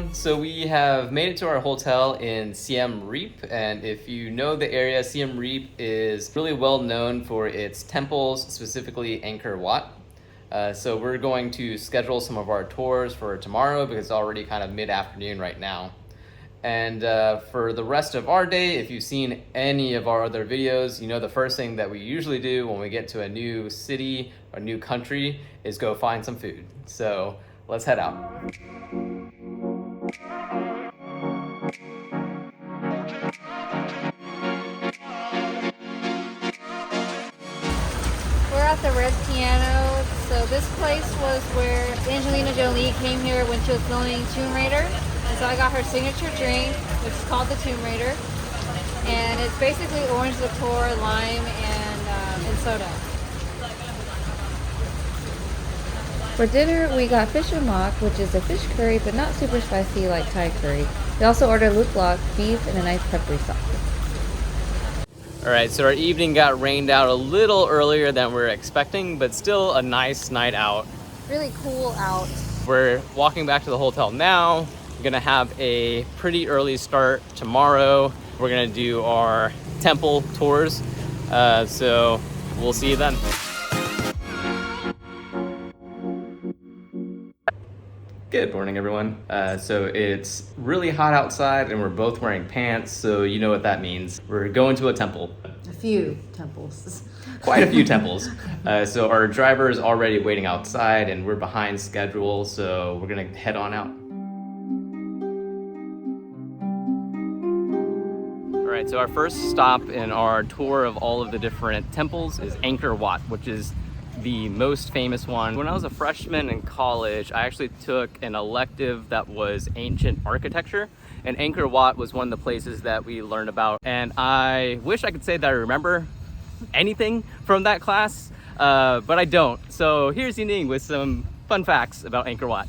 everyone. So we have made it to our hotel in Siem Reap, and if you know the area, Siem Reap is really well known for its temples, specifically Angkor Wat. So we're going to schedule some of our tours for tomorrow because it's already kind of mid-afternoon right now. And for the rest of our day, if you've seen any of our other videos, you know the first thing that we usually do when we get to a new city or new country is go find some food. So let's head out. We're at the Red Piano. So this place was where Angelina Jolie came here when she was filming Tomb Raider. And so I got her signature drink, which is called the Tomb Raider. And it's basically orange liqueur, lime, and soda. For dinner, we got fish and mak, which is a fish curry, but not super spicy like Thai curry. We also ordered luk lok, beef, and a nice peppery sauce. All right, so our evening got rained out a little earlier than we were expecting, but still a nice night out. Really cool out. We're walking back to the hotel now. We're gonna have a pretty early start tomorrow. We're gonna do our temple tours, so we'll see you then. Good morning, everyone. So it's really hot outside and we're both wearing pants, so you know what that means. We're going to a temple. A few temples. Quite a few temples. So our driver is already waiting outside and we're behind schedule, so we're gonna head on out. All right, so our first stop in our tour of all of the different temples is Angkor Wat, which is the most famous one. When I was a freshman in college, I actually took an elective that was ancient architecture, and Angkor Wat was one of the places that we learned about. And I wish I could say that I remember anything from that class, but I don't. So here's Yining with some fun facts about Angkor Wat.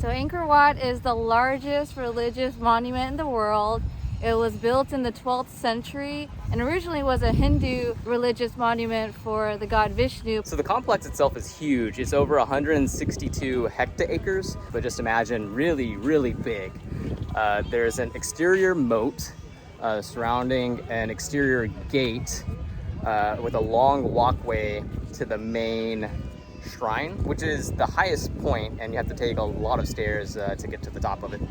So Angkor Wat is the largest religious monument in the world. It was built in the 12th century and originally was a Hindu religious monument for the god Vishnu. So the complex itself is huge. It's over 162 hectares, but just imagine really, really big. There's an exterior moat surrounding an exterior gate with a long walkway to the main shrine, which is the highest point, and you have to take a lot of stairs to get to the top of it.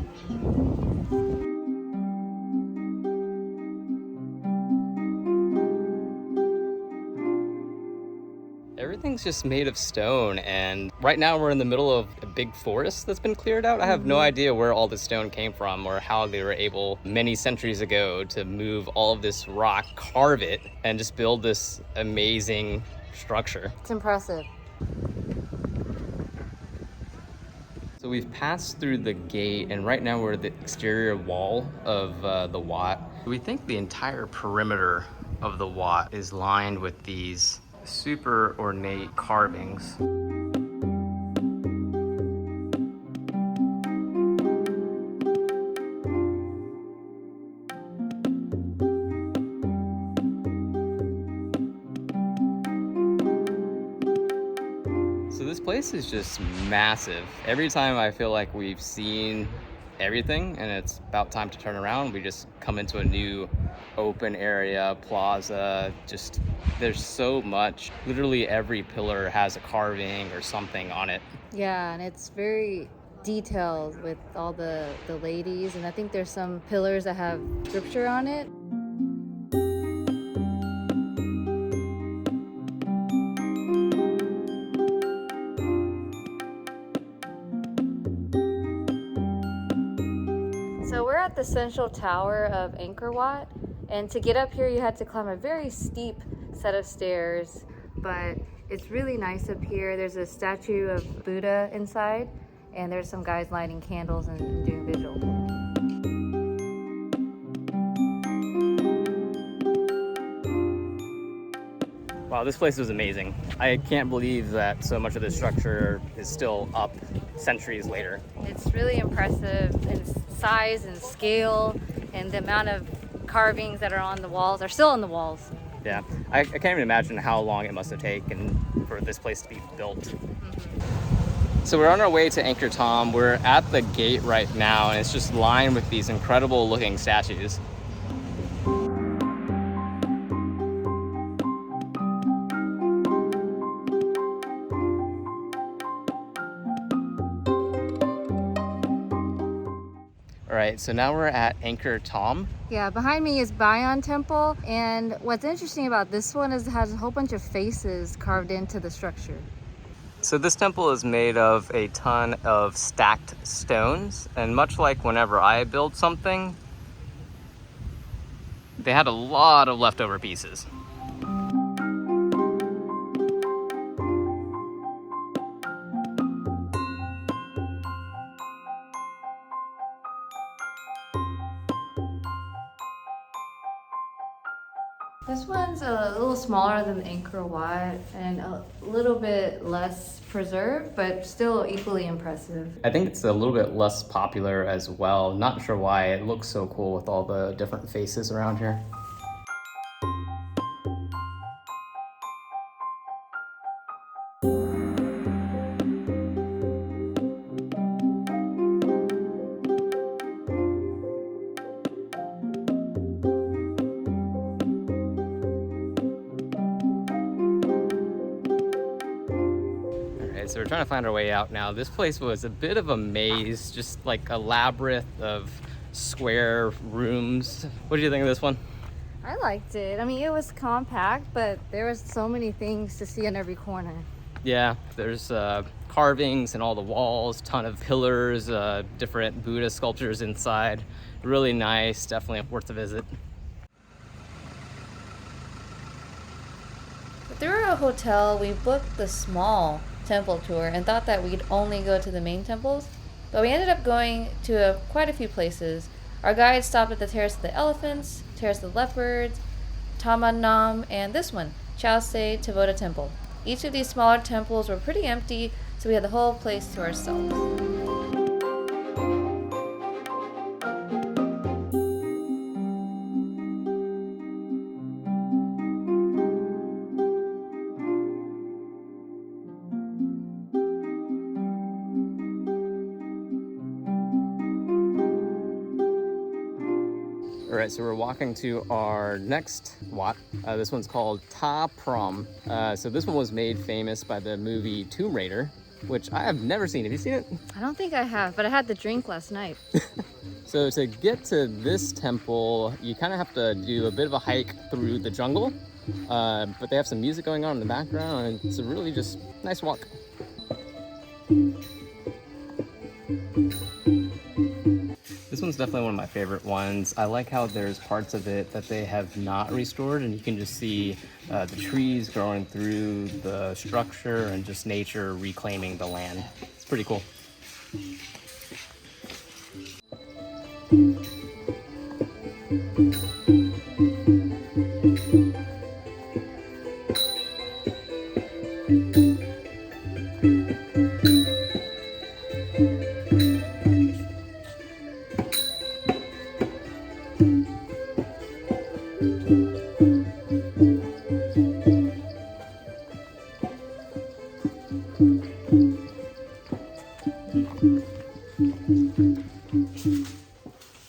Everything's just made of stone, and right now we're in the middle of a big forest that's been cleared out. I have no idea where all this stone came from or how they were able many centuries ago to move all of this rock, carve it, and just build this amazing structure. It's impressive. So we've passed through the gate, and right now we're at the exterior wall of the Wat. We think the entire perimeter of the Wat is lined with these super ornate carvings. So this place is just massive. Every time I feel like we've seen everything and it's about time to turn around, we just come into a new open area, plaza. Just there's so much. Literally every pillar has a carving or something on it. Yeah, and it's very detailed with all the ladies, and I think there's some pillars that have scripture on it. So we're at the central tower of Angkor Wat, and to get up here you had to climb a very steep set of stairs, but it's really nice up here. There's a statue of Buddha inside, and there's some guys lighting candles and doing vigil. Wow, this place was amazing. I can't believe that so much of this structure is still up centuries later. It's really impressive in size and scale, and the amount of carvings that are on the walls are still on the walls. Yeah, I can't even imagine how long it must have taken for this place to be built. So we're on our way to Angkor Thom. We're at the gate right now, and it's just lined with these incredible looking statues. All right, so now we're at Angkor Thom. Yeah, behind me is Bayon Temple, and what's interesting about this one is it has a whole bunch of faces carved into the structure. So this temple is made of a ton of stacked stones, and much like whenever I build something, they had a lot of leftover pieces. This one's a little smaller than Angkor Wat and a little bit less preserved, but still equally impressive. I think it's a little bit less popular as well. Not sure why. It looks so cool with all the different faces around here. So we're trying to find our way out now. This place was a bit of a maze, just like a labyrinth of square rooms. What do you think of this one? I liked it. I mean, it was compact, but there was so many things to see in every corner. Yeah, there's carvings in all the walls, ton of pillars, different Buddha sculptures inside. Really nice, definitely worth a visit. Through a hotel, we booked the small temple tour and thought that we'd only go to the main temples, but we ended up going to quite a few places. Our guide stopped at the Terrace of the Elephants, Terrace of the Leopards, Taman Nam, and this one, Chau Tevoda Temple. Each of these smaller temples were pretty empty, so we had the whole place to ourselves. All right, so we're walking to our next Wat. This one's called Prohm. So this one was made famous by the movie Tomb Raider, which I have never seen. Have you seen it? I don't think I have, but I had the drink last night. So to get to this temple, you kind of have to do a bit of a hike through the jungle, but they have some music going on in the background, and it's a really just nice walk. This one's definitely one of my favorite ones. I like how there's parts of it that they have not restored, and you can just see the trees growing through the structure and just nature reclaiming the land. It's pretty cool.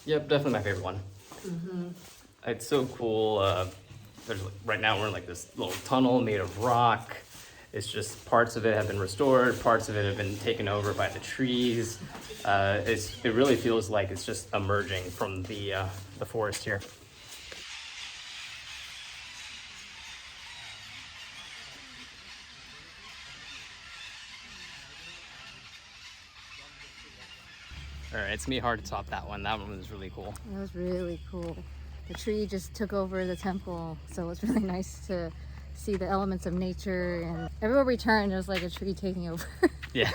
Yep, definitely my favorite one. Mm-hmm. It's so cool. Right now we're in like this little tunnel made of rock. It's just parts of it have been restored, parts of it have been taken over by the trees. It really feels like it's just emerging from the forest here. All right, it's gonna be hard to top that one. That one was really cool. It was really cool. The tree just took over the temple, so it was really nice to see the elements of nature, and everywhere we turned, there was like a tree taking over. Yeah.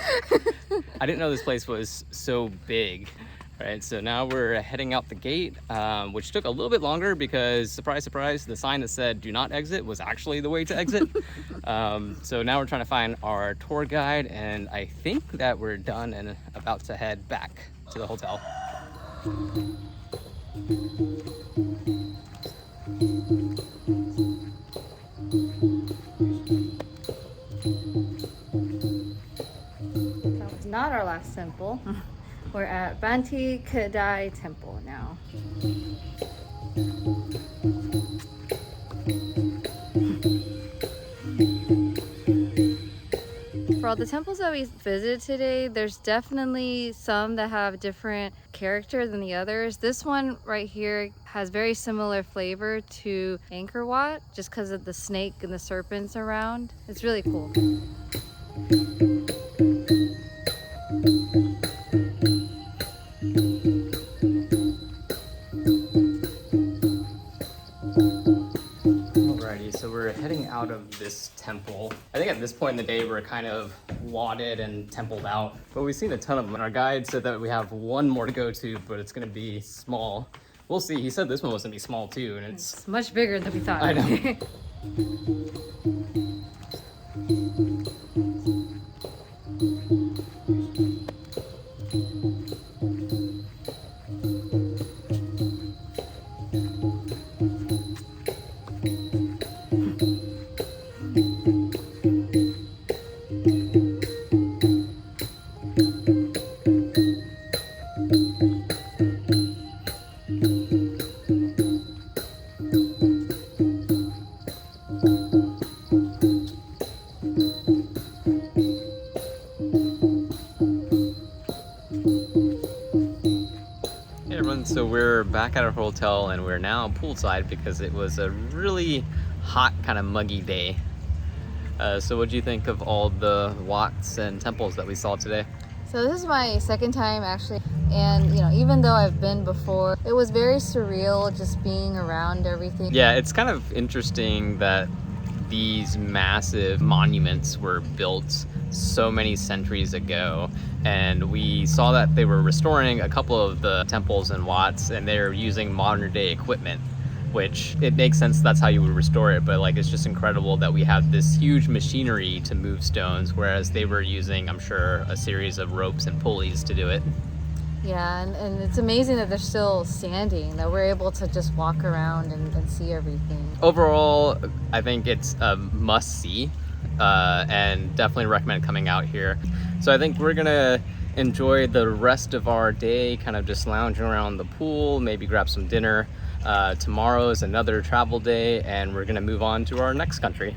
I didn't know this place was so big. Right, so now we're heading out the gate, which took a little bit longer because, surprise, surprise, the sign that said "Do not exit" was actually the way to exit. So now we're trying to find our tour guide, and I think that we're done and about to head back to the hotel. last temple. We're at Banteay Kdei Temple now. For all the temples that we visited today, there's definitely some that have different character than the others. This one right here has very similar flavor to Angkor Wat, just because of the snake and the serpents around. It's really cool. Alrighty, so we're heading out of this temple. I think at this point in the day, we're kind of wadded and templed out, but we've seen a ton of them. Our guide said that we have one more to go to, but it's gonna be small. We'll see. He said this one was gonna be small too, and It's much bigger than we thought. I know. So we're back at our hotel and we're now poolside because it was a really hot, kind of muggy day. So what do you think of all the wats and temples that we saw today? So this is my second time actually, and even though I've been before, it was very surreal just being around everything. Yeah, it's kind of interesting that these massive monuments were built so many centuries ago, and we saw that they were restoring a couple of the temples and wats, and they're using modern day equipment, which it makes sense that's how you would restore it, but like it's just incredible that we have this huge machinery to move stones, whereas they were using, I'm sure, a series of ropes and pulleys to do it. Yeah, and it's amazing that they're still standing, that we're able to just walk around and see everything. Overall, I think it's a must-see, and definitely recommend coming out here. So I think we're gonna enjoy the rest of our day, kind of just lounging around the pool, maybe grab some dinner. Tomorrow is another travel day, and we're gonna move on to our next country.